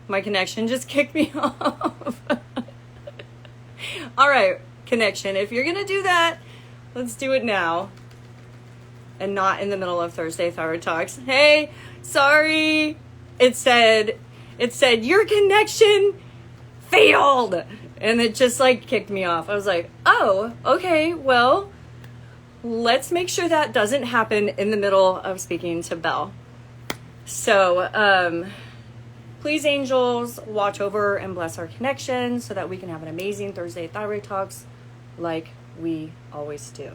My connection just kicked me off. All right, connection. If you're going to do that, let's do it now. And not in the middle of Thursday Thyroid Talks. Hey, sorry. It said your connection failed. And it just like kicked me off. I was like, oh, okay, well, let's make sure that doesn't happen in the middle of speaking to Belle. So, please, angels, watch over and bless our connection so that we can have an amazing Thursday Thyroid Talks like we always do.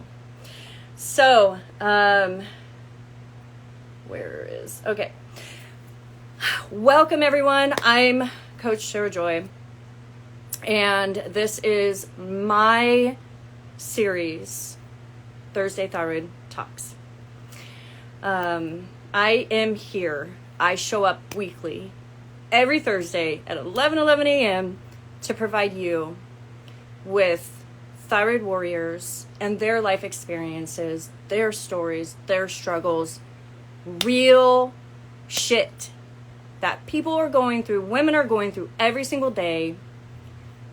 So, okay. Welcome, everyone. I'm Coach Sarah Joy, and this is my series, Thursday Thyroid Talks. I am here. I show up weekly, every Thursday at 11 a.m. to provide you with thyroid warriors and their life experiences, their stories, their struggles, real shit that people are going through, women are going through every single day.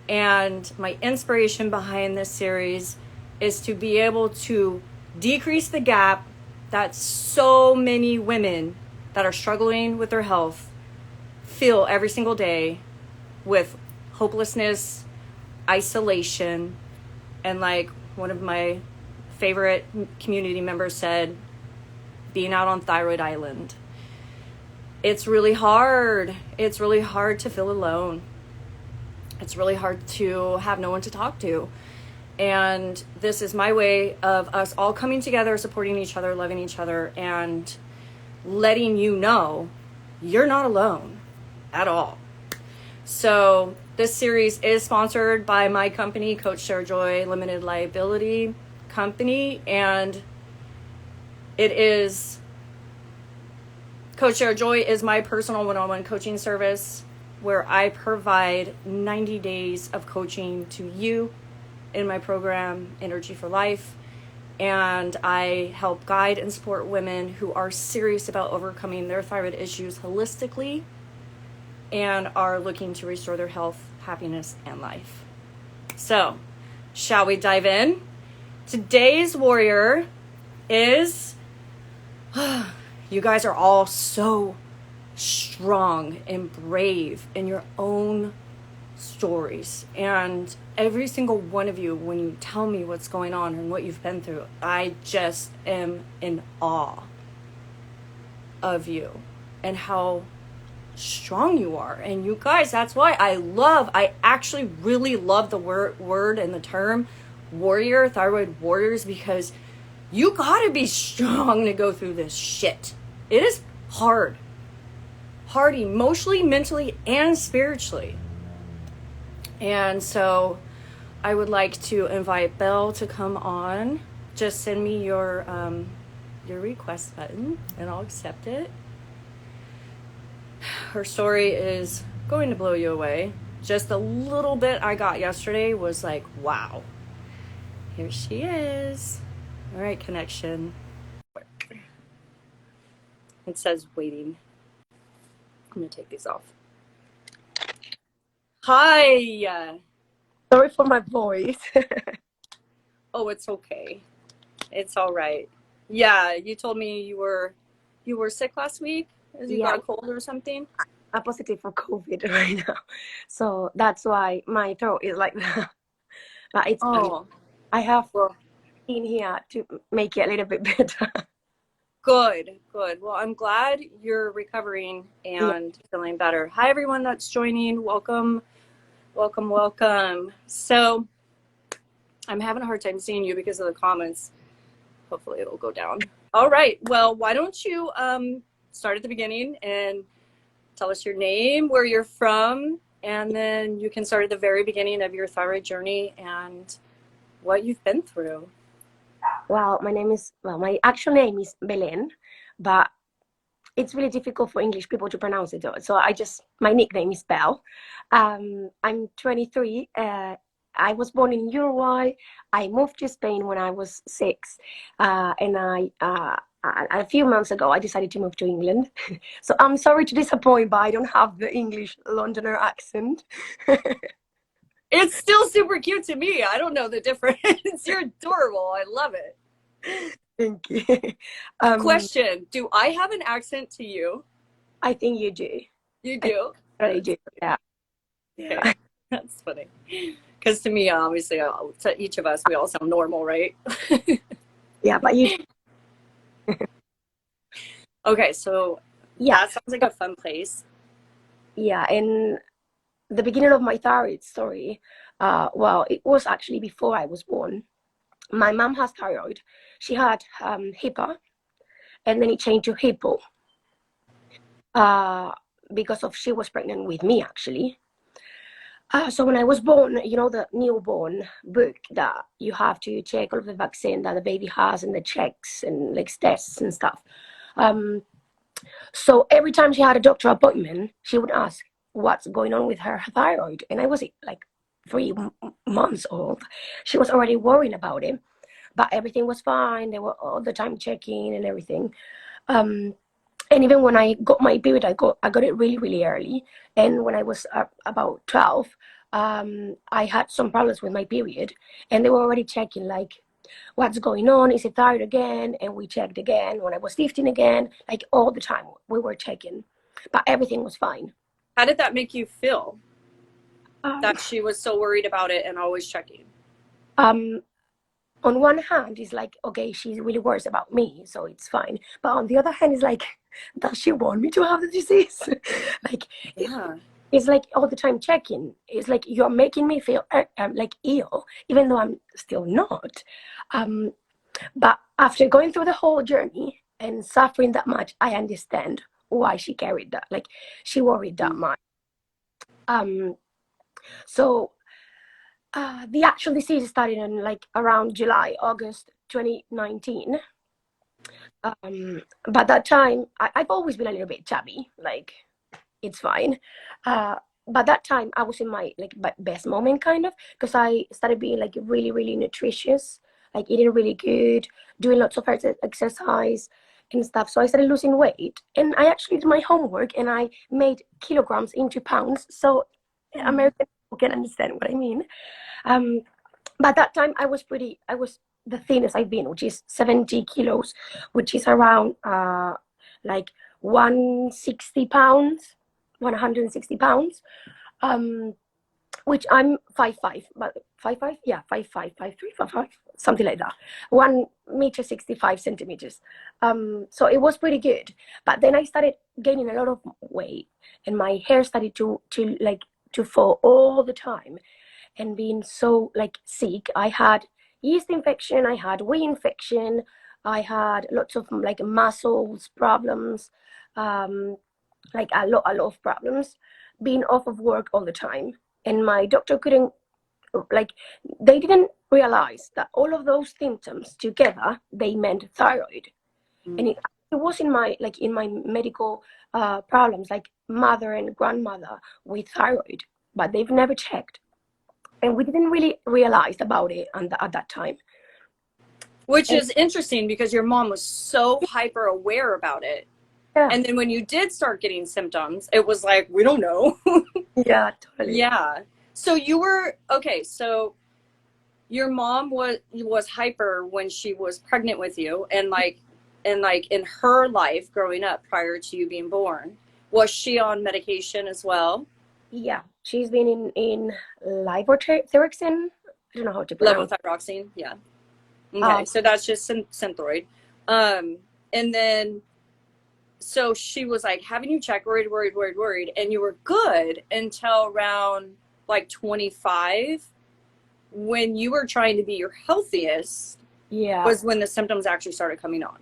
And my inspiration behind this series is to be able to decrease the gap that so many women that are struggling with their health feel every single day with hopelessness, isolation, and like one of my favorite community members said, being out on Thyroid Island. It's really hard. It's really hard to feel alone. It's really hard to have no one to talk to. And this is my way of us all coming together, supporting each other, loving each other, and letting you know you're not alone at all. So this series is sponsored by my company, Coach Sarah Joy Limited Liability Company, and Coach Sarah Joy is my personal one-on-one coaching service where I provide 90 days of coaching to you in my program, Energy for Life, and I help guide and support women who are serious about overcoming their thyroid issues holistically and are looking to restore their health, happiness, and life. So, shall we dive in? Today's warrior is, you guys are all so strong and brave in your own stories, and every single one of you, when you tell me what's going on and what you've been through, I just am in awe of you and how strong you are. And you guys, that's why I actually really love the word and the term warrior, thyroid warriors, because you gotta be strong to go through this shit. It is hard emotionally, mentally, and spiritually. And so I would like to invite Belle to come on. Just send me your request button and I'll accept it. Her story is going to blow you away. Just the little bit I got yesterday was like, wow. Here she is. All right, connection. It says waiting. I'm gonna take these off. Hi. Sorry for my voice. Oh, it's okay. It's all right. Yeah, you told me you were sick last week. You got a cold or something. I'm positive for COVID right now, so that's why my throat is like that. But it's I have in here to make it a little bit better. Good. Well, I'm glad you're recovering and feeling better. Hi, everyone that's joining. Welcome. So I'm having a hard time seeing you because of the comments. Hopefully it'll go down. All right. Well, why don't you start at the beginning and tell us your name, where you're from, and then you can start at the very beginning of your thyroid journey and what you've been through. Well, my actual name is Belen, but it's really difficult for English people to pronounce it. So my nickname is Belle. I'm 23. I was born in Uruguay. I moved to Spain when I was 6, and a few months ago I decided to move to England. So I'm sorry to disappoint, but I don't have the English Londoner accent. It's still super cute to me. I don't know the difference. You're adorable. I love it. Thank you. Question: do I have an accent to you? I think you do. You do. I do. Yeah. Okay. That's funny. Because to me, obviously, to each of us, we all sound normal, right? Yeah, but you. Okay, so Yeah. that sounds like a fun place. Yeah, and the beginning of my thyroid story, well, it was actually before I was born. My mom has thyroid. She had HIPAA, and then it changed to HIPO, because of she was pregnant with me, actually. So when I was born, you know, the newborn book that you have to check all of the vaccine that the baby has and the checks and like tests and stuff. So every time she had a doctor appointment, she would ask what's going on with her thyroid. And I was like 3 months old. She was already worrying about it, but everything was fine. They were all the time checking and everything. And even when I got my period, I got it really, really early. And when I was about 12, I had some problems with my period, and they were already checking like, what's going on? Is it thyroid again? And we checked again. When I was 15 again, like all the time we were checking, but everything was fine. How did that make you feel? Um, That she was so worried about it and always checking. um, on one hand, it's like, okay, she really worries about me, so it's fine. But on the other hand, it's like, does she want me to have the disease? Like, Yeah. it's like all the time checking. It's like you're making me feel like ill, even though I'm still not. But after going through the whole journey and suffering that much, I understand why she carried that. Like she worried that much. So the actual disease started in like around July, August 2019. But that time, I've always been a little bit chubby. Like it's fine. But that time I was in my like best moment kind of, because I started being like really, really nutritious, like eating really good, doing lots of exercise and stuff. So I started losing weight, and I actually did my homework and I made kilograms into pounds. So American people can understand what I mean. But that time I was the thinnest I've been, which is 70 kilos, which is around like 160 pounds, 160 pounds, which I'm 5'5", but 5'5", yeah, 5'5", 5'3", 5'5", something like that, 1 meter 65 centimeters. So it was pretty good, but then I started gaining a lot of weight, and my hair started to fall all the time, and being so like sick. I had yeast infection, I had wee infection, I had lots of like muscles problems, like a lot of problems, being off of work all the time. And my doctor couldn't, like, they didn't realize that all of those symptoms together, they meant thyroid. And it was in my, like in my medical problems, like mother and grandmother with thyroid, but they've never checked. And we didn't really realize about it at that time. Which is interesting because your mom was so hyper aware about it. Yeah. And then when you did start getting symptoms, it was like, we don't know. Yeah, totally. Yeah. So you were, okay, so your mom was hyper when she was pregnant with you, and in her life growing up prior to you being born, was she on medication as well? Yeah, she's been in levothyroxine. I don't know how to pronounce. Levothyroxine, yeah. Okay, so that's just Synthroid. And then, so she was like having you check, worried, and you were good until around like 25, when you were trying to be your healthiest. Yeah, was when the symptoms actually started coming on.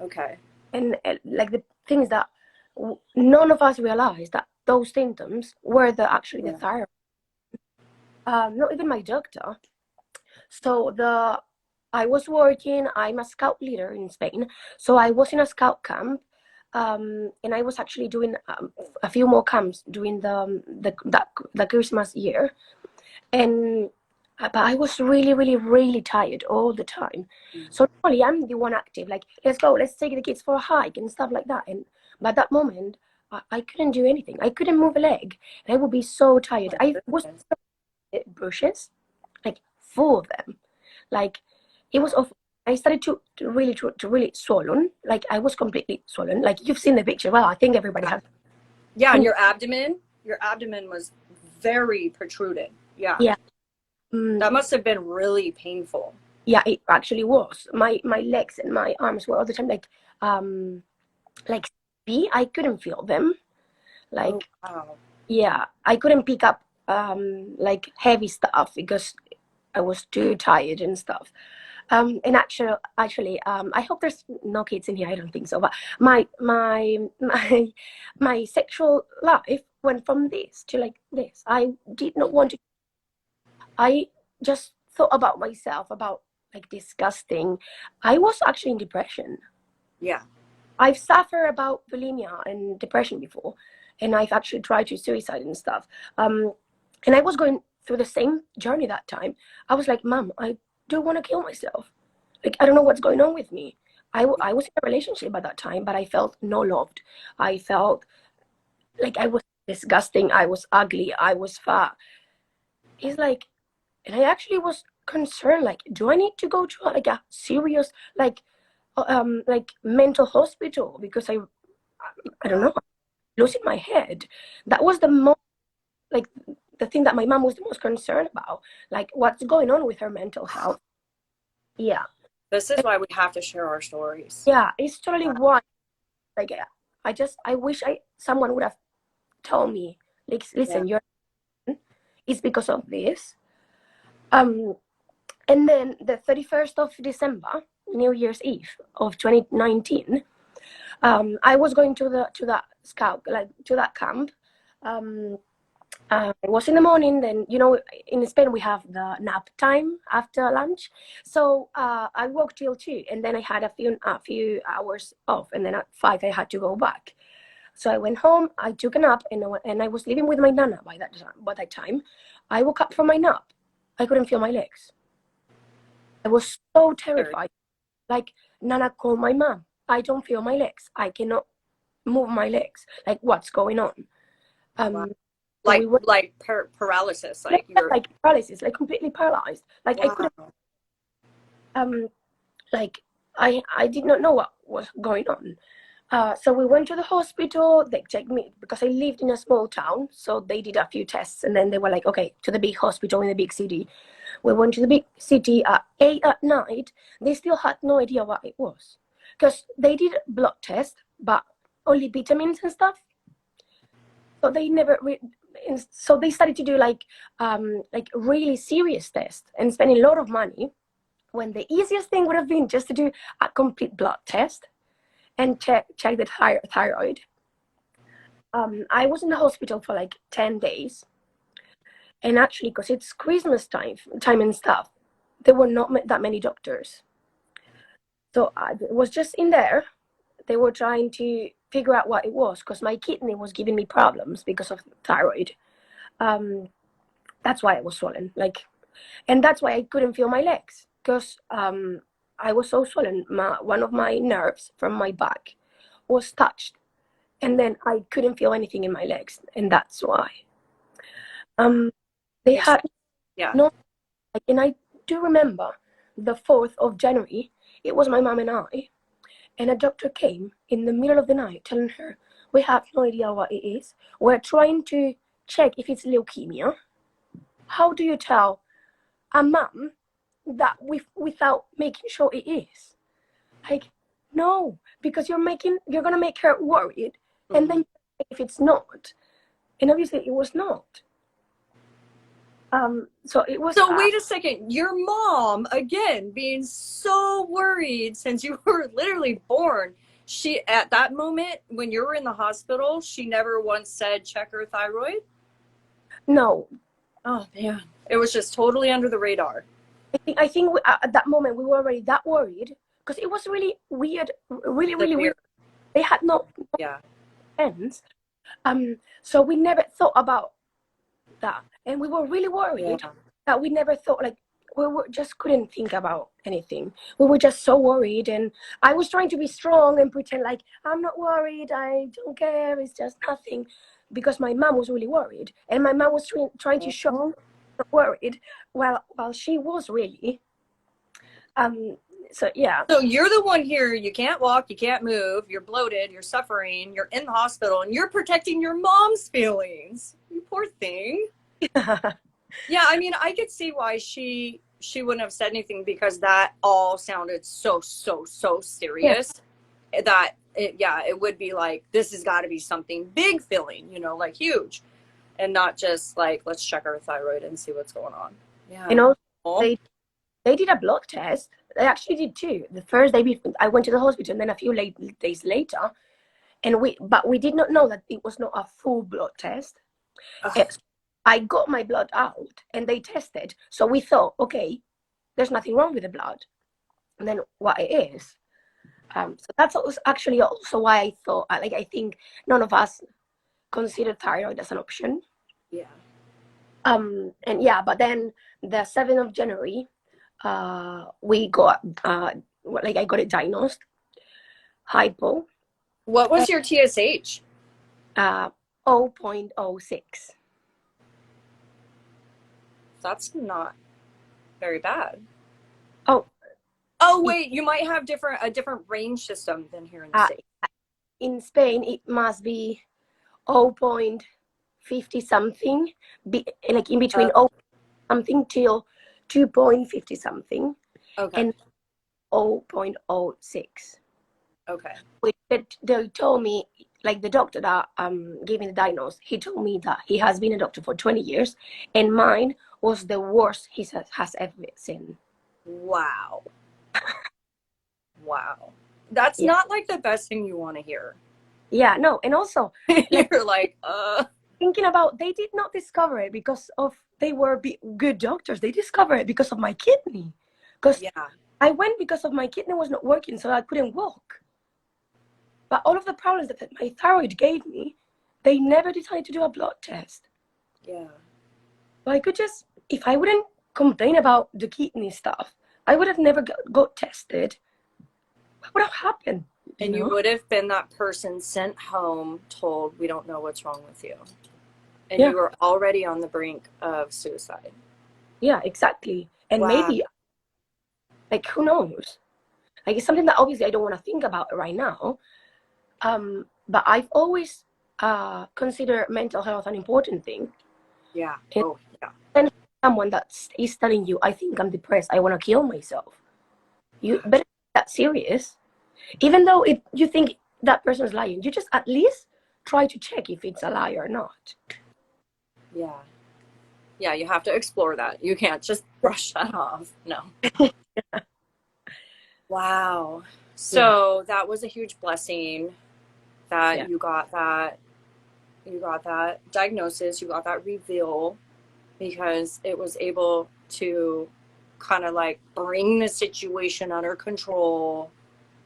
Okay. and like the thing is that none of us realized that those symptoms were actually the thyroid. Not even my doctor. So I was working. I'm a scout leader in Spain, so I was in a scout camp, and I was actually doing a few more camps during the Christmas year. And but I was really, really, really tired all the time. So normally I'm the one active, like let's go, let's take the kids for a hike and stuff like that. And by that moment, I couldn't do anything. I couldn't move a leg, and I would be so tired. My I was goodness. brushes, like full of them. Like it was awful. I started to really swollen. Like I was completely swollen. Like you've seen the picture. Well, I think everybody has. Yeah, and And your abdomen was very protruded. Yeah. yeah, mm, That must have been really painful. yeah, it actually was. My legs and my arms were all the time like I couldn't feel them. Oh, Like wow. yeah, I couldn't pick up like heavy stuff because I was too tired and stuff. And actually, I hope there's no kids in here. I don't think so. But my sexual life went from this to like this. I did not want to. I just thought about myself, about like disgusting. I was actually in depression. Yeah. I've suffered about bulimia and depression before, and I've actually tried to suicide and stuff. And I was going through the same journey that time. I was like, Mom, I don't want to kill myself. Like, I don't know what's going on with me. I was in a relationship at that time, but I felt no loved. I felt like I was disgusting. I was ugly. I was fat. It's like, and I actually was concerned, like, do I need to go to like a serious, like mental hospital because I don't know, losing my head. That was the most, like, the thing that my mom was the most concerned about, like what's going on with her mental health. Yeah, This is why we have to share our stories. yeah, it's totally why. Like, I wish someone would have told me, like, Yeah. listen, it's because of this. Um, and then the 31st of December, New Year's Eve of 2019, I was going to that scout, like to that camp. Um, it was in the morning. Then in Spain we have the nap time after lunch, so I worked till 2, and then I had a few hours off, and then at 5 I had to go back. So I went home. I took a nap, and I was living with my nana by that time. By that time, I woke up from my nap. I couldn't feel my legs. I was so terrified. Like, Nana, call my mom. I don't feel my legs. I cannot move my legs. Like, what's going on? Wow. So we were Paralysis, like, like you're. like paralysis, like completely paralyzed. Like I couldn't Wow. um like I did not know what was going on. So we went to the hospital. They checked me because I lived in a small town. So they did a few tests, and then they were like, okay, to the big hospital in the big city. We went to the big city at 8 at night. They still had no idea what it was because they did blood tests, but only vitamins and stuff. So they never. So they started to do like really serious tests and spending a lot of money. When the easiest thing would have been just to do a complete blood test and check the thyroid. I was in the hospital for like 10 days, and actually, because it's Christmas time and stuff, there were not that many doctors. So I was just in there. They were trying to figure out what it was because my kidney was giving me problems because of thyroid. Um, that's why I was swollen. Like, and that's why I couldn't feel my legs because I was so swollen. One of my nerves from my back was touched, and then I couldn't feel anything in my legs, and that's why. Um, they Makes had sense. Yeah. no, and I do remember the 4th of January. It was my mom and I, and a doctor came in the middle of the night telling her, "We have no idea what it is. We're trying to check if it's leukemia." How do you tell a mom that without making sure it is? Like, no, because you're gonna make her worried, and Mhm. then if it's not, and obviously it was not. So it was So wait a second. Your mom, again, being so worried since you were literally born. She at that moment when you were in the hospital, she never once said check her thyroid. no. Oh man, it was just totally under the radar. I think at that moment we were already that worried because it was really weird, really really Severe. weird. They had no Yeah. sense. So we never thought about that, and we were really worried Yeah. that we never thought, like, just couldn't think about anything. We were just so worried, and I was trying to be strong and pretend like I'm not worried, I don't care, it's just nothing, because my mom was really worried, and my mom was trying to show Mhm. her worried while she was really. So yeah. So you're the one here, you can't walk, you can't move, you're bloated, you're suffering, you're in the hospital, and you're protecting your mom's feelings. You poor thing. Yeah, I mean, I could see why she wouldn't have said anything, because that all sounded so Yeah, serious that it would be like, this has got to be something big feeling, like huge, and not just like, let's check our thyroid and see what's going on. Yeah. and also Oh, they did a blood test. They actually did too. The first day I went to the hospital, and then a few days later, and we did not know that it was not a full blood test. ugh, It's, I got my blood out, and they tested. So we thought, okay, there's nothing wrong with the blood. And then what it is. So that's actually also why I thought, like, I think none of us considered thyroid as an option. yeah. And yeah, but then the 7th of January, we got, like, I got it diagnosed, hypo, What was your TSH? uh, 0.06. That's not very bad. Oh, Oh wait, you might have a different range system than here in the uh, States. in Spain, it must be 0.50 something, like in between Okay. something till 2.50 something, Okay. and 0.06. Okay. Which they told me, like, the doctor that gave me the diagnosis, he told me that he has been a doctor for 20 years, and mine was the worst he has ever seen. Wow. Wow. That's Yeah, not like the best thing you want to hear. yeah, no, and also, like, You're like, thinking about, they did not discover it because of they were good doctors. They discovered it because of my kidney, because yeah, I went because of my kidney was not working, so I couldn't walk. But all of the problems that my thyroid gave me, they never decided to do a blood test. yeah. So I could just, if I wouldn't complain about the kidney stuff, I would have never got tested. What would have happened? You And you know? would have been that person sent home told, we don't know what's wrong with you. And Yeah, you were already on the brink of suicide. yeah, exactly. And Wow. maybe, like, who knows? Like, it's something that obviously I don't want to think about right now. But I've always considered mental health an important thing. Yeah. And Oh, yeah. then someone that is telling you, I think I'm depressed, I want to kill myself. You better take that serious. Even though if you think that person's lying, you just at least try to check if it's a lie or not. Yeah. Yeah, you have to explore that. You can't just brush that off. No. Wow. Yeah, So that was a huge blessing that yeah, you got that diagnosis, you got that reveal, because it was able to kind of like bring the situation under control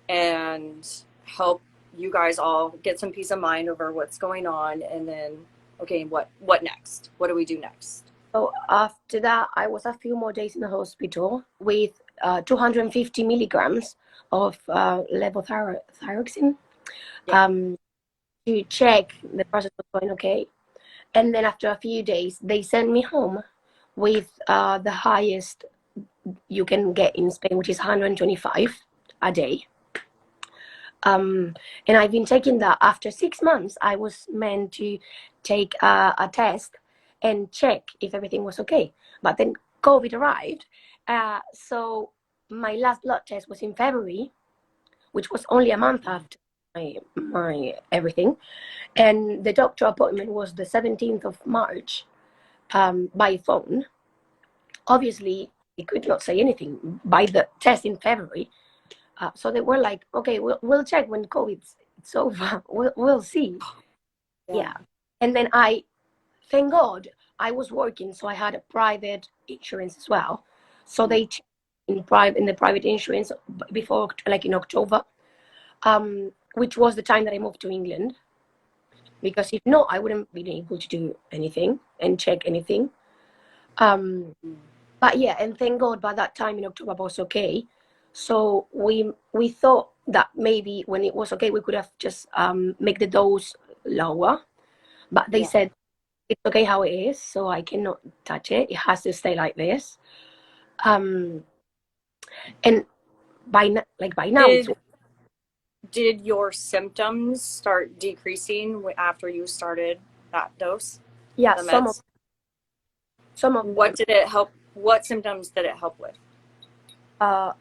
and help you guys all get some peace of mind over what's going on. And then, okay, what next? What do we do next? so after that, I was a few more days in the hospital with 250 milligrams of levothyroxine, Yeah. um, to check the process was going okay. And then after a few days, they sent me home with the highest you can get in Spain, which is 125 a day. And I've been taking that. After 6 months, I was meant to take a test and check if everything was okay. But then COVID arrived. So my last blood test was in February, which was only a month after my everything. And the doctor appointment was the 17th of March, by phone. Obviously, he could not say anything by the test in February. So they were like, okay, we'll check when it's over. We'll see. Yeah. Yeah. And then thank God, I was working, so I had a private insurance as well. So they checked in the private insurance before, like, in October, which was the time that I moved to England. because if not, I wouldn't be able to do anything and check anything. But yeah, and thank God by that time in October I was okay. So we thought that maybe when it was okay, we could have just make the dose lower. But they said it's okay how it is, so I cannot touch it. It has to stay like this. And by now it's Did your symptoms start decreasing after you started that dose? yeah, The some meds? of them. What did it help? What symptoms did it help with?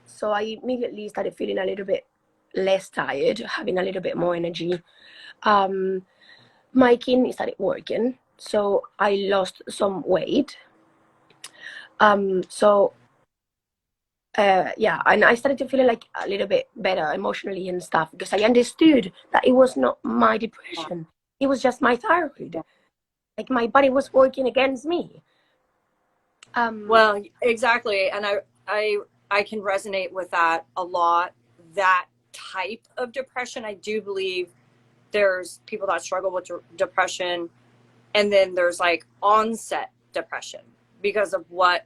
So I immediately started feeling a little bit less tired, having a little bit more energy. My kidney started working, so I lost some weight. So yeah, and I started to feel like a little bit better emotionally and stuff, because I understood that it was not my depression, it was just my thyroid. Like my body was working against me. Well, exactly, and I can resonate with that a lot. That type of depression, I do believe there's people that struggle with depression, and then there's like onset depression because of what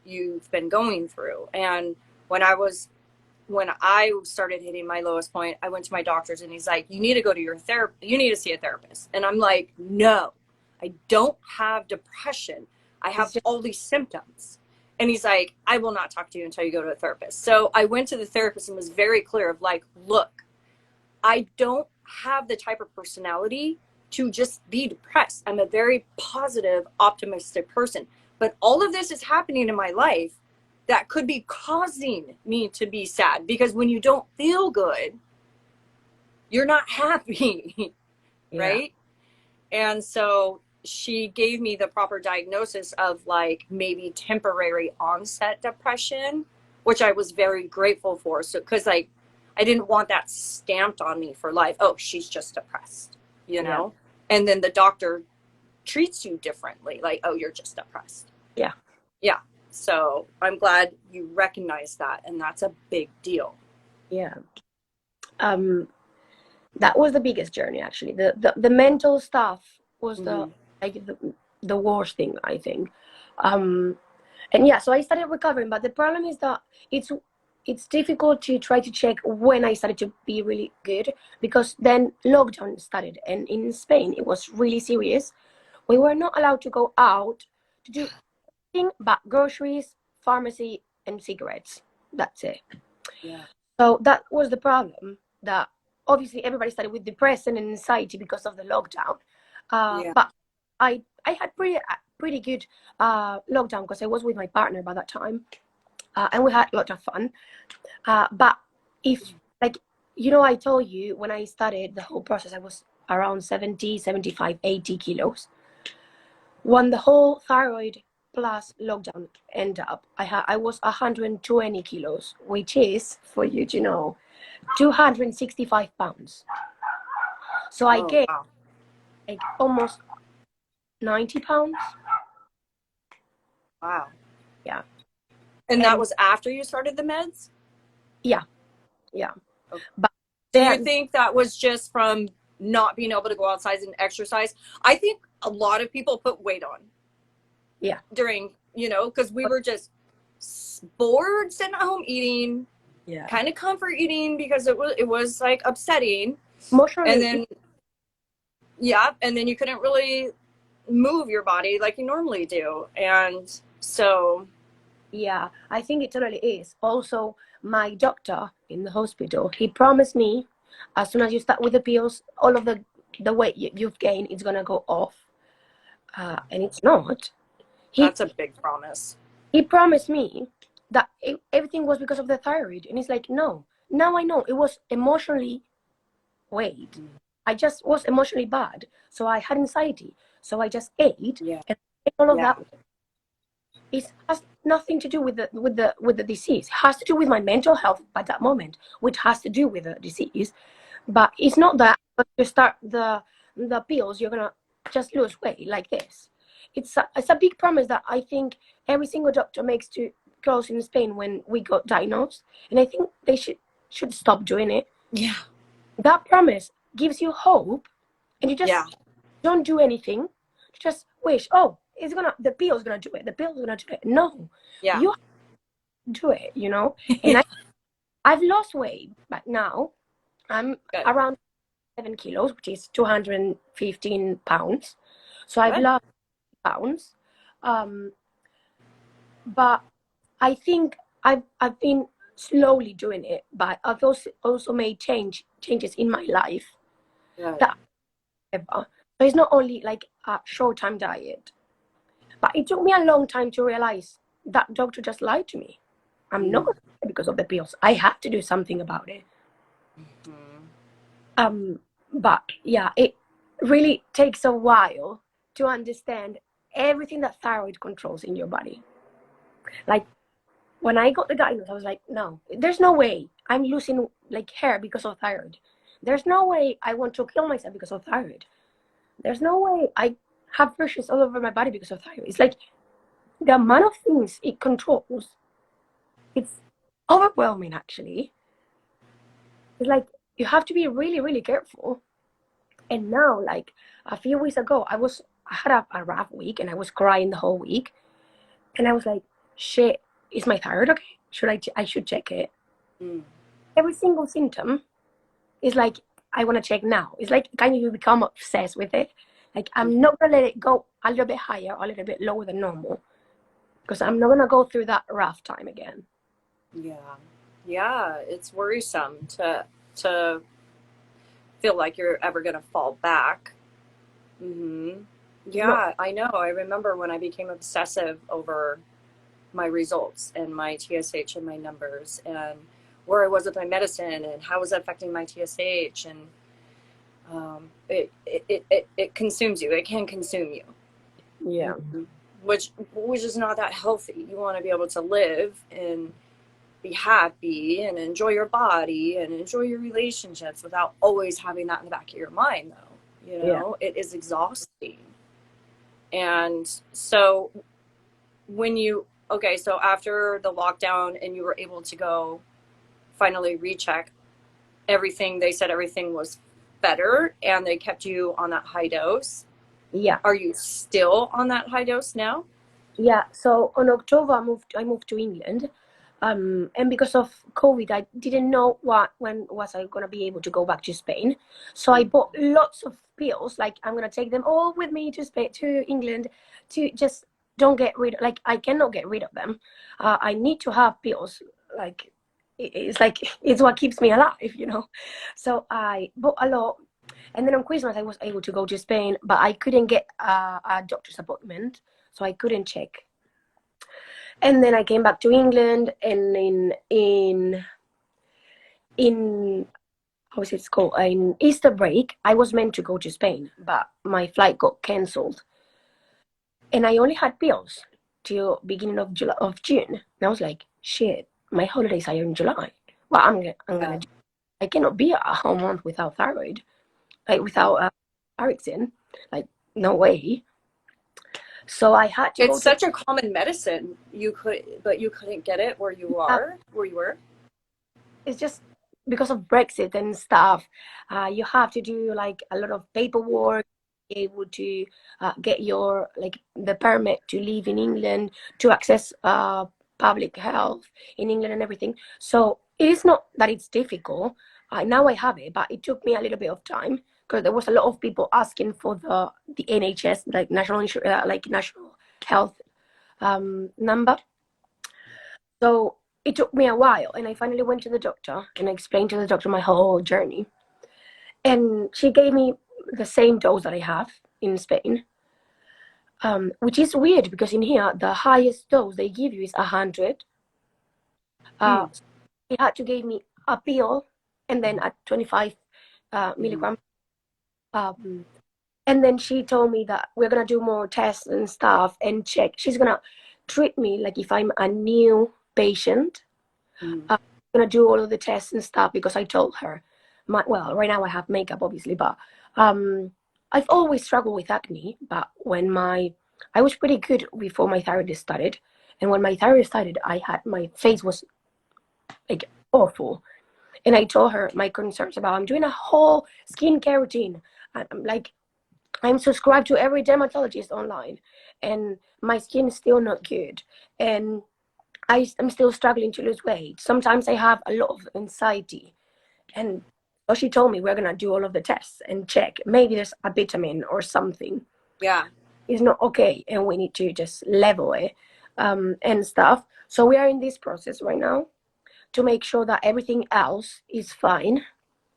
you've been going through. And when I started hitting my lowest point, I went to my doctor's and he's like, you need to go to your therapist. You need to see a therapist. And I'm like, no, I don't have depression. I have all these symptoms. And he's like, I will not talk to you until you go to a therapist. So I went to the therapist and was very clear of like, look, I don't have the type of personality to just be depressed. I'm a very positive, optimistic person. But all of this is happening in my life that could be causing me to be sad, because when you don't feel good, you're not happy, right? And so she gave me the proper diagnosis of like maybe temporary onset depression, which I was very grateful for. So, because I didn't want that stamped on me for life. Oh, she's just depressed, you know? And then the doctor treats you differently. Like, oh, you're just depressed. Yeah. Yeah. So I'm glad you recognize that. And that's a big deal. Yeah. That was the biggest journey, actually. The mental stuff was the worst thing, I think. And yeah, so I started recovering, but the problem is that it's difficult to try to check when I started to be really good, because then lockdown started, and in Spain it was really serious. We were not allowed to go out to do anything but groceries, pharmacy, and cigarettes. That's it. Yeah. So that was the problem, that obviously everybody started with depression and anxiety because of the lockdown. But I had pretty good lockdown, because I was with my partner by that time, and we had a lot of fun. But if, like, I told you when I started the whole process, I was around 70, 75, 80 kilos. When the whole thyroid plus lockdown ended up, I was 120 kilos, which is, for you to know, 265 pounds. So I gained like almost 90 pounds. Wow. Yeah. And that was after you started the meds? Yeah. Yeah. Okay. But do you think that was just from not being able to go outside and exercise? I think a lot of people put weight on. Yeah. During, because we were just bored sitting at home eating, kind of comfort eating, because it was like upsetting. Emotionally. And then, and then you couldn't really move your body like you normally do. And so. Yeah, I think it totally is. Also, my doctor in the hospital, he promised me, as soon as you start with the pills, all of the weight you've gained is going to go off. And it's not. That's a big promise. He promised me that everything was because of the thyroid. And it's like, no. Now I know it was emotionally weight. I just was emotionally bad. So I had anxiety. So I just ate. And all of that. It has nothing to do with the disease. It has to do with my mental health at that moment, which has to do with the disease. But it's not that. But you start the pills, you're gonna just lose weight like this. It's a big promise that I think every single doctor makes to girls in Spain when we got diagnosed, and I think they should stop doing it. Yeah. That promise gives you hope, and you just Don't do anything. Just wish, oh, the pill's gonna do it. The pill's gonna do it. No, Yeah. you have to do it, you know? And I've lost weight, but now I'm Good. around 7 kilos, which is 215 pounds. So I've Good. lost pounds. Um, but I think I've been slowly doing it, but I've also made changes in my life Good. that ever. So it's not only like a short-term diet, but it took me a long time to realize that doctor just lied to me. I'm not because of the pills. I have to do something about it. But yeah, it really takes a while to understand everything that thyroid controls in your body. Like when I got the diagnosis, I was like, no, there's no way I'm losing like hair because of thyroid. There's no way I want to kill myself because of thyroid. There's no way I have rashes all over my body because of thyroid. It's like the amount of things it controls, it's overwhelming actually. It's like you have to be really, really careful. And now, like a few weeks ago, I had a rough week and I was crying the whole week. And I was like, shit, is my thyroid okay? I should check it. Every single symptom is like, I want to check now. It's like kind of you become obsessed with it. Like I'm not gonna let it go a little bit higher or a little bit lower than normal because I'm not gonna go through that rough time again. Yeah, it's worrisome to feel like you're ever gonna fall back. Yeah, I know. I remember when I became obsessive over my results and my TSH and my numbers and where I was with my medicine and how was that affecting my TSH, and it consumes you. It can consume you. Yeah. Which is not that healthy. You want to be able to live and be happy and enjoy your body and enjoy your relationships without always having that in the back of your mind, though. It is exhausting. And so so after the lockdown and you were able to go finally recheck everything, they said everything was better and they kept you on that high dose. Yeah. Are you still on that high dose now? Yeah. So on October, I moved to England. And because of COVID, I didn't know when was I gonna be able to go back to Spain. So I bought lots of pills. Like I'm gonna take them all with me to Spain, to England, to just don't get rid. Like I cannot get rid of them. I need to have pills. Like it's like it's what keeps me alive. So I bought a lot. And then on Christmas, I was able to go to Spain, but I couldn't get a doctor's appointment, so I couldn't check. And then I came back to England, and in how is it called? In Easter break, I was meant to go to Spain, but my flight got cancelled, and I only had pills till beginning of June. And I was like, shit, my holidays are in July. Well, I'm gonna. I cannot be a whole month without thyroid, like without Arixin, like no way. So I had to go It's such a common medicine. But you couldn't get it where you were. It's just because of Brexit and stuff. You have to do like a lot of paperwork, be able to get your the permit to live in England, to access public health in England and everything. So it is not that it's difficult. Now I have it, but it took me a little bit of time because there was a lot of people asking for the NHS, like national health number. So it took me a while, and I finally went to the doctor and I explained to the doctor my whole journey. And she gave me the same dose that I have in Spain, which is weird because in here, the highest dose they give you is 100. She had to give me a pill and then a 25 milligram. And then she told me that we're going to do more tests and stuff and check. She's going to treat me like if I'm a new patient. I'm going to do all of the tests and stuff because I told her, right now I have makeup, obviously, but I've always struggled with acne. But I was pretty good before my thyroid started. And when my thyroid started, my face was like awful. And I told her my concerns about I'm doing a whole skincare routine. I'm like, I'm subscribed to every dermatologist online, and my skin is still not good, and I'm still struggling to lose weight. Sometimes I have a lot of anxiety, and so she told me we're gonna do all of the tests and check. Maybe there's a vitamin or something. Yeah. Is not okay, and we need to just level it, and stuff. So we are in this process right now to make sure that everything else is fine.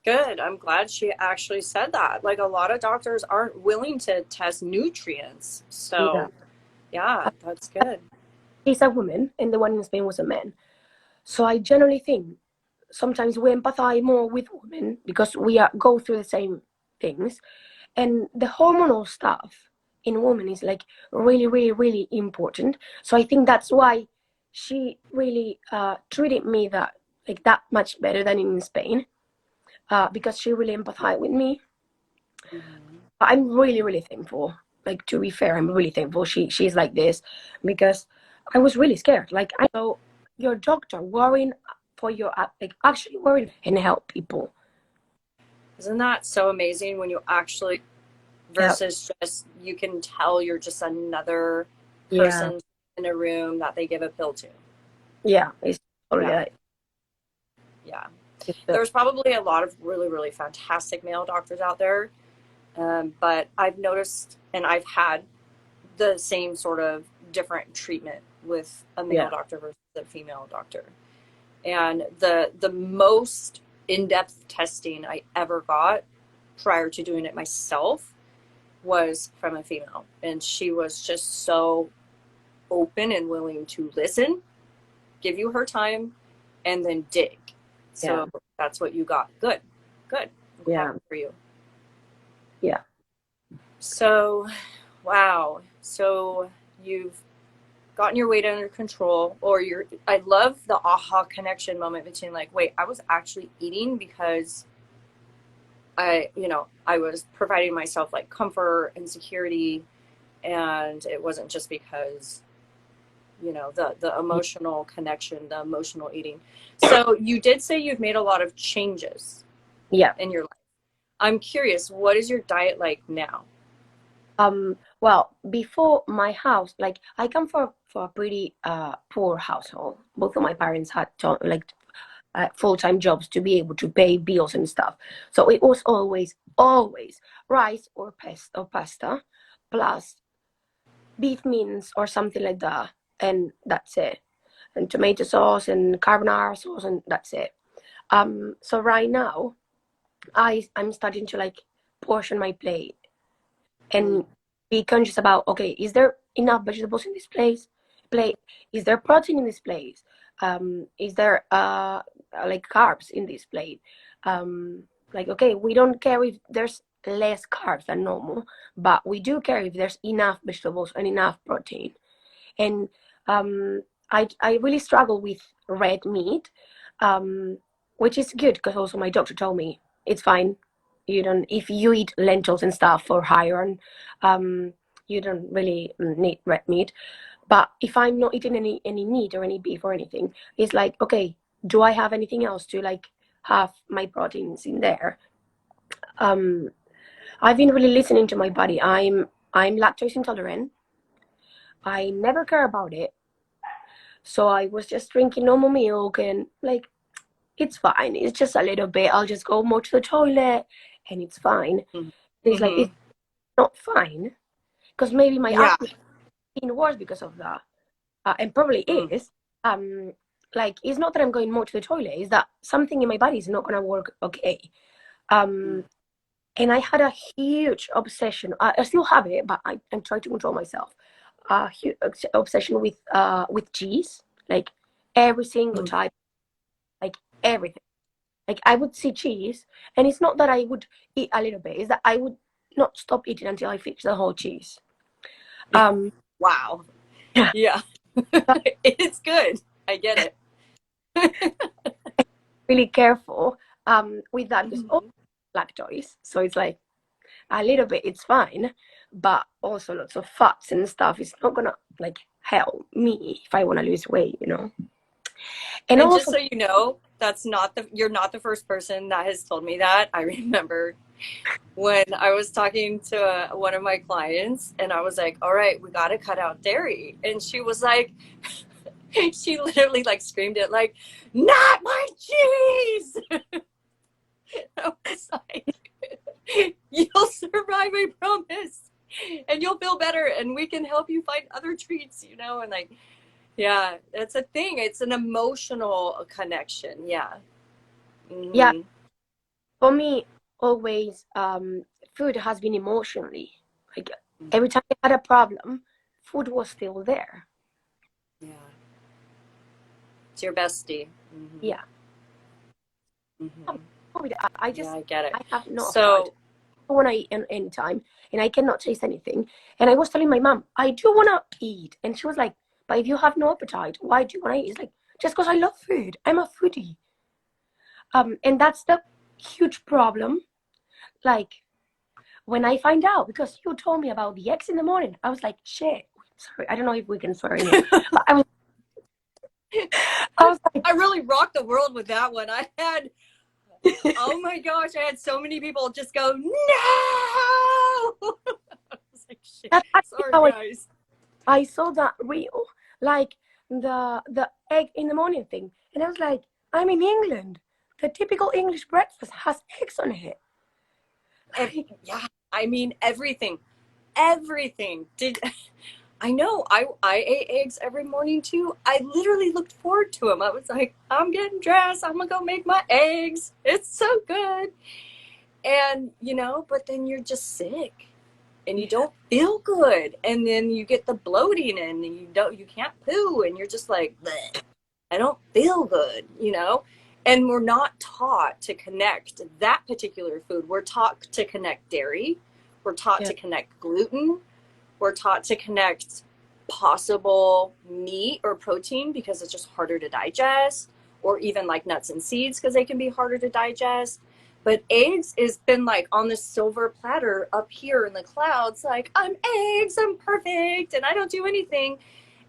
Good. I'm glad she actually said that. Like, a lot of doctors aren't willing to test nutrients. Yeah. So, yeah, that's good. She's a woman, and the one in Spain was a man. So I generally think sometimes we empathize more with women because we go through the same things, and the hormonal stuff in women is like really, really, really important. So I think that's why she really treated me that much better than in Spain, because she really empathized with me. Mm-hmm. I'm really, really thankful. Like, to be fair, I'm really thankful she's like this, because I was really scared. Like, I know your doctor worrying for your like actually worrying and help people. Isn't that so amazing when you actually, Yeah, versus just, you can tell you're just another yeah, person in a room that they give a pill to. yeah. It's totally Yeah. like Yeah. it's There's probably a lot of really, really fantastic male doctors out there. But I've noticed, and I've had the same sort of different treatment with a male yeah, doctor versus a female doctor. And the most in-depth testing I ever got prior to doing it myself was from a female. And she was just so open and willing to listen, give you her time, and then dig. yeah, So that's what you got. Good. Good. I'm yeah, happy for you. yeah, So, wow. So you've gotten your weight under control, or I love the aha connection moment between, like, wait, I was actually eating because I was providing myself like comfort and security, and it wasn't just because, the emotional connection, the emotional eating. So you did say you've made a lot of changes yeah. in your life. I'm curious, what is your diet like now? Well, before my house, like I come for a pretty poor household. Both of my parents had full-time jobs to be able to pay bills and stuff. So it was always rice or pasta, plus beef mince or something like that, and that's it. And tomato sauce and carbonara sauce, and that's it. So right now, I'm starting to like portion my plate Mm. and be conscious about, okay, is there enough vegetables in this plate? Is there protein in this place? Is there like carbs in this plate? Like, okay, we don't care if there's less carbs than normal, but we do care if there's enough vegetables and enough protein. And um, I really struggle with red meat, um, which is good because also my doctor told me it's fine. You don't, if you eat lentils and stuff for iron, you don't really need red meat. But if I'm not eating any meat or any beef or anything, it's like, okay, do I have anything else to like have my proteins in there? Um, I've been really listening to my body. I'm lactose intolerant. I never care about it. So I was just drinking normal milk and like it's fine. It's just a little bit. I'll just go more to the toilet and it's fine. It's like Mm-hmm. it's not fine because maybe my Yeah. acne is getting worse because of that, and probably Mm. is. Um, like it's not that I'm going more to the toilet. It's that something in my body is not gonna work okay. Mm. Um, and I had a huge obsession. I still have it, but I'm trying to control myself. A huge obsession with cheese, like every single Mm. type, like everything. Like I would see cheese, and it's not that I would eat a little bit; it's that I would not stop eating until I finish the whole cheese. Um, Wow. yeah, Yeah. It's good. I get it. really careful with that because all Mhm. lactose, so it's like a little bit, it's fine, but also lots of fats and stuff is not gonna like help me if I want to lose weight. And And just also, so you know, you're not the first person that has told me that. I remember when I was talking to one of my clients, and I was like, all right, we got to cut out dairy. And she was like, she literally like screamed it like, not my cheese. I was like, you'll survive, I promise. And you'll feel better, and we can help you find other treats, you know? And like, yeah, it's a thing. It's an emotional connection. Yeah. Yeah, Mm-hmm. for me, always food has been emotionally. Like every time I had a problem, food was still there. Yeah. It's your bestie. Mm-hmm. Yeah. Mm-hmm. I Yeah, just I get it. I have no appetite So, when I eat any time, and I cannot taste anything. And I was telling my mom, I do wanna eat, and she was like, "But if you have no appetite, why do you wanna eat?" It's like just because I love food. I'm a foodie. And that's the huge problem. Like when I find out, because you told me about the eggs in the morning, I was like, shit. Sorry, I don't know if we can swear in here, but I was like, I really rocked the world with that one. I had, oh my gosh, I had so many people just go, no! I was like, shit. that's actually Sorry, how guys. I saw that reel, like the egg in the morning thing, and I was like, I'm in England. The typical English breakfast has eggs on it. Yeah, I mean, everything. Everything. I know. I ate eggs every morning too. I literally looked forward to them. I was like, I'm getting dressed. I'm gonna go make my eggs. It's so good. And you know, but then you're just sick and you don't feel good, and then you get the bloating and you can't poo, and you're just like, bleh, I don't feel good, you know. And we're not taught to connect that particular food. We're taught to connect dairy, we're taught Yeah, to connect gluten, we're taught to connect possible meat or protein because it's just harder to digest, or even like nuts and seeds because they can be harder to digest. But eggs has been like on the silver platter up here in the clouds, like, I'm eggs, I'm perfect, and I don't do anything.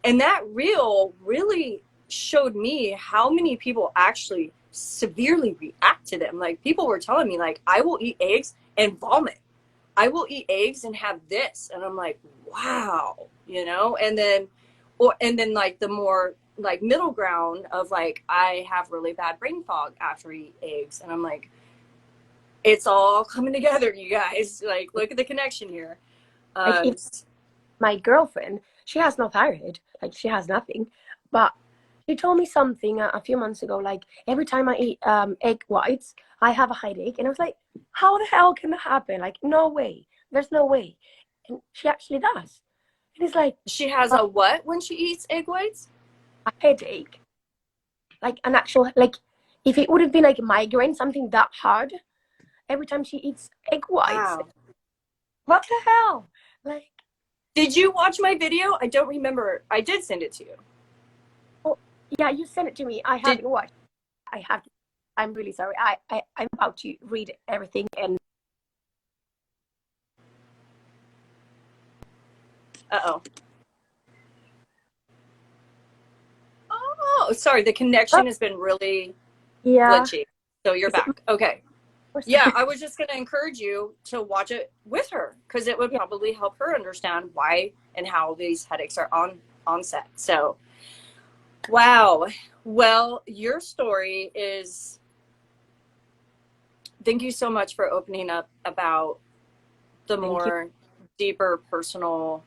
And that reel really showed me how many people actually severely react to them. Like, people were telling me, like, I will eat eggs and vomit. I will eat eggs and have this. And I'm like, wow, you know? And then like the more like middle ground of like, I have really bad brain fog after I eat eggs. And I'm like, it's all coming together, you guys. Like, look at the connection here. like Um, if my girlfriend, she has no thyroid, like she has nothing, but she told me something a few months ago. Like every time I eat egg whites, I have a headache, and I was like, how the hell can that happen? Like, no way, there's no way. And she actually does. And it's like she has a, a what when she eats egg whites? a headache, like an actual, like if it would have been like a migraine, something that hard, every time she eats egg whites. Wow. What the hell? Like, Did you watch my video? I don't remember. I did send it to you. oh, yeah, you sent it to me. I Did haven't watched. I have. I'm really sorry. I'm about to read everything and. uh-oh. Oh, sorry. The Oh, connection has been really yeah. glitchy. So you're Is it? back. Okay. Oh, Yeah, sorry. I was just going to encourage you to watch it with her because it would Yeah. probably help her understand why and how these headaches are on onset. So, wow. Well, your story is, thank you so much for opening up about the Thank you. more deeper personal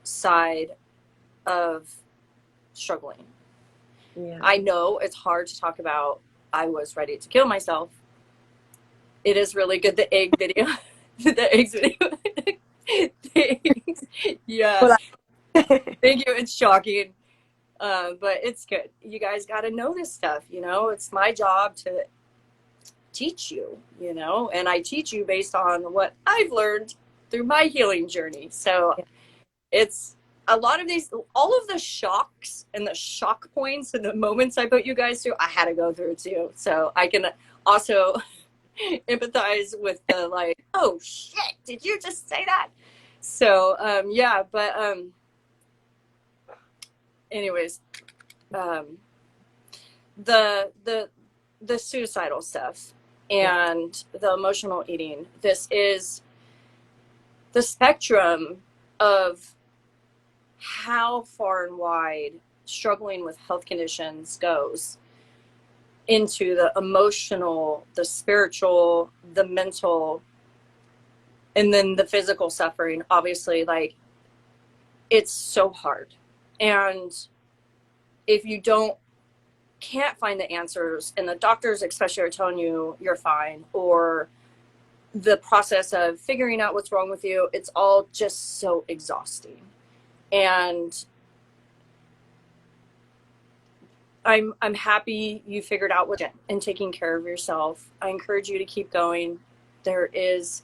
side of struggling. Yeah. I know it's hard to talk about. I was ready to kill myself. It is really good. The egg video, the eggs video. Thanks. Yeah, Well, thank you. It's shocking, but it's good. You guys got to know this stuff. You know, it's my job to teach you. You know, and I teach you based on what I've learned through my healing journey. So it's a lot of these, all of the shocks and the shock points and the moments I put you guys through, I had to go through too. So I can also empathize with the like, oh shit, did you just say that? So yeah, but anyways, um, the the suicidal stuff. Yeah. and the emotional eating. This is the spectrum of how far and wide struggling with health conditions goes into the emotional, the spiritual, the mental, and then the physical suffering. Obviously, like, it's so hard. And if you can't find the answers, and the doctors especially are telling you you're fine, or the process of figuring out what's wrong with you, it's all just so exhausting. And I'm happy you figured out what and taking care of yourself. I encourage you to keep going. There is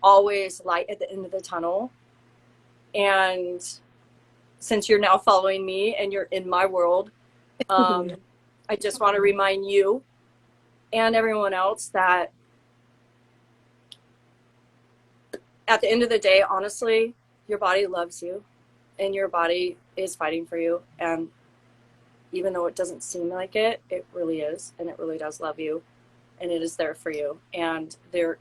always light at the end of the tunnel. And since you're now following me and you're in my world, I just want to remind you and everyone else that at the end of the day, honestly, your body loves you and your body is fighting for you. And even though it doesn't seem like it, it really is. And it really does love you. And it is there for you. And there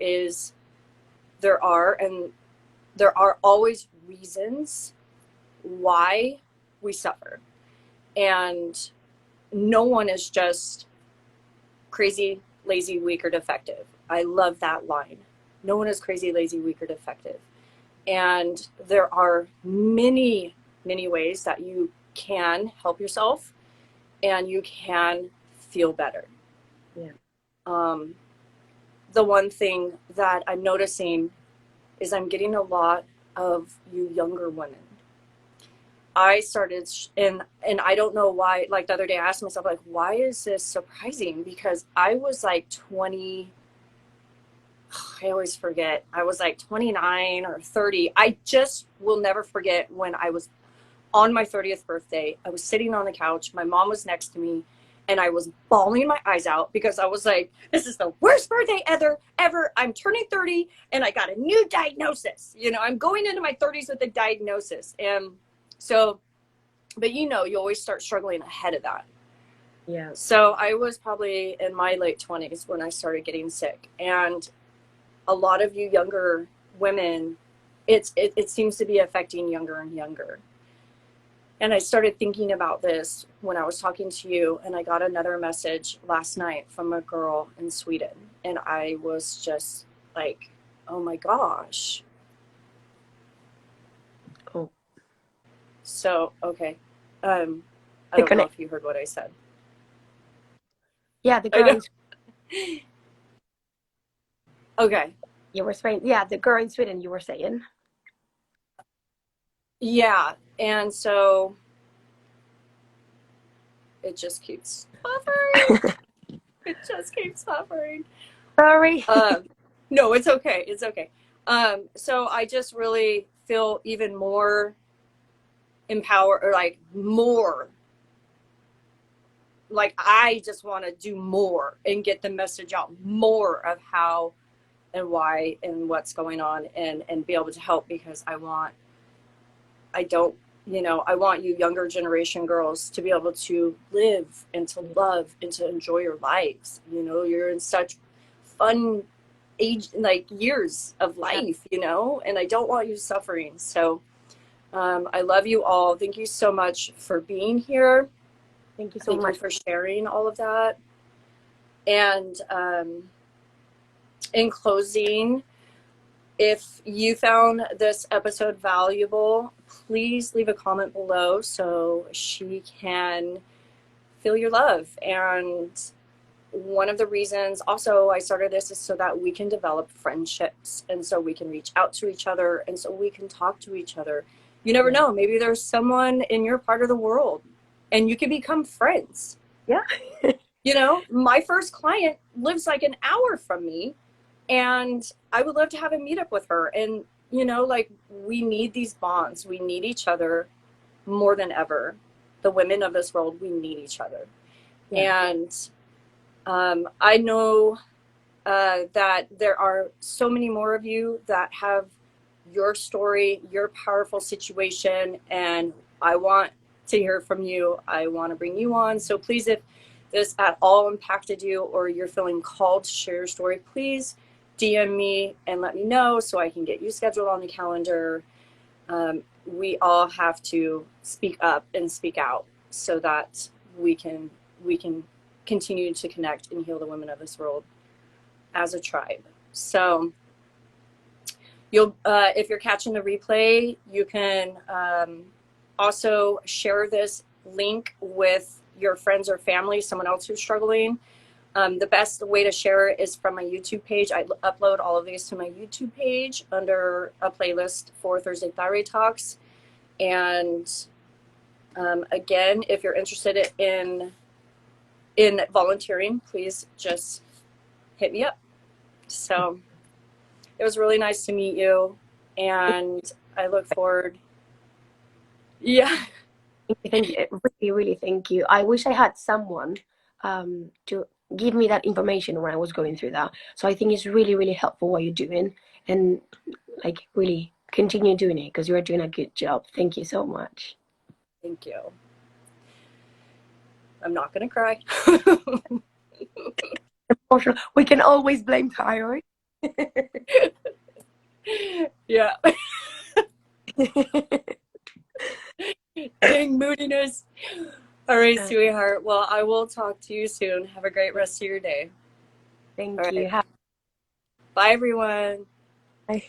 are always reasons why we suffer. And no one is just crazy, lazy, weak, or defective. I love that line. No one is crazy, lazy, weak, or defective. And there are many, many ways that you can help yourself and you can feel better. Yeah. The one thing that I'm noticing is I'm getting a lot of you younger women. I started, and I don't know why, like the other day I asked myself, like, why is this surprising? Because I was like 20, I always forget, I was like 29 or 30. I just will never forget when I was on my 30th birthday. I was sitting on the couch, my mom was next to me, and I was bawling my eyes out because I was like, this is the worst birthday ever. I'm turning 30 and I got a new diagnosis. You know, I'm going into my 30s with a diagnosis. And so, but you know, you always start struggling ahead of that. Yeah. So I was probably in my late 20s when I started getting sick. And a lot of you younger women, it seems to be affecting younger and younger. And I started thinking about this when I was talking to you, and I got another message last night from a girl in Sweden. And I was just like, oh my gosh. Oh. So, okay. I don't know if you heard what I said. Yeah, the girl in Okay. you were saying, yeah, the girl in Sweden you were saying. Yeah. And so it just keeps buffering. It just keeps buffering. Sorry. No, it's okay. It's okay. So I just really feel even more empowered, or like more, like I just want to do more and get the message out more of how and why and what's going on, and be able to help, because I want you younger generation girls to be able to live and to love and to enjoy your lives. You know, you're in such fun age, like years of life, you know, and I don't want you suffering. So I love you all. Thank you so much for being here. Thank you so much. Thank you for sharing all of that. And in closing, if you found this episode valuable, please leave a comment below so she can feel your love. And one of the reasons also I started this is so that we can develop friendships, and so we can reach out to each other, and so we can talk to each other. You never know, maybe there's someone in your part of the world and you can become friends. Yeah. You know, my first client lives like an hour from me, and I would love to have a meetup with her. And, you know, like, we need these bonds. We need each other more than ever. The women of this world, we need each other. Yeah. And I know that there are so many more of you that have your story, your powerful situation, and I want to hear from you. I want to bring you on. So please, if this at all impacted you or you're feeling called to share your story, please DM me and let me know so I can get you scheduled on the calendar. We all have to speak up and speak out so that we can continue to connect and heal the women of this world as a tribe. So you'll if you're catching the replay, you can also share this link with your friends or family, someone else who's struggling. The best way to share it is from my YouTube page. I upload all of these to my YouTube page under a playlist for Thursday Thyroid Talks. And again, if you're interested in volunteering, please just hit me up. So it was really nice to meet you, and I look forward. Yeah. Thank you. Really, really thank you. I wish I had someone to give me that information when I was going through that. So I think it's really, really helpful what you're doing, and like really continue doing it because you are doing a good job. Thank you so much. Thank you. I'm not gonna cry. We can always blame thyroid. Yeah. Dang moodiness. All right, sweetheart. Well, I will talk to you soon. Have a great rest of your day. Thank All you. right. Bye, everyone. Bye.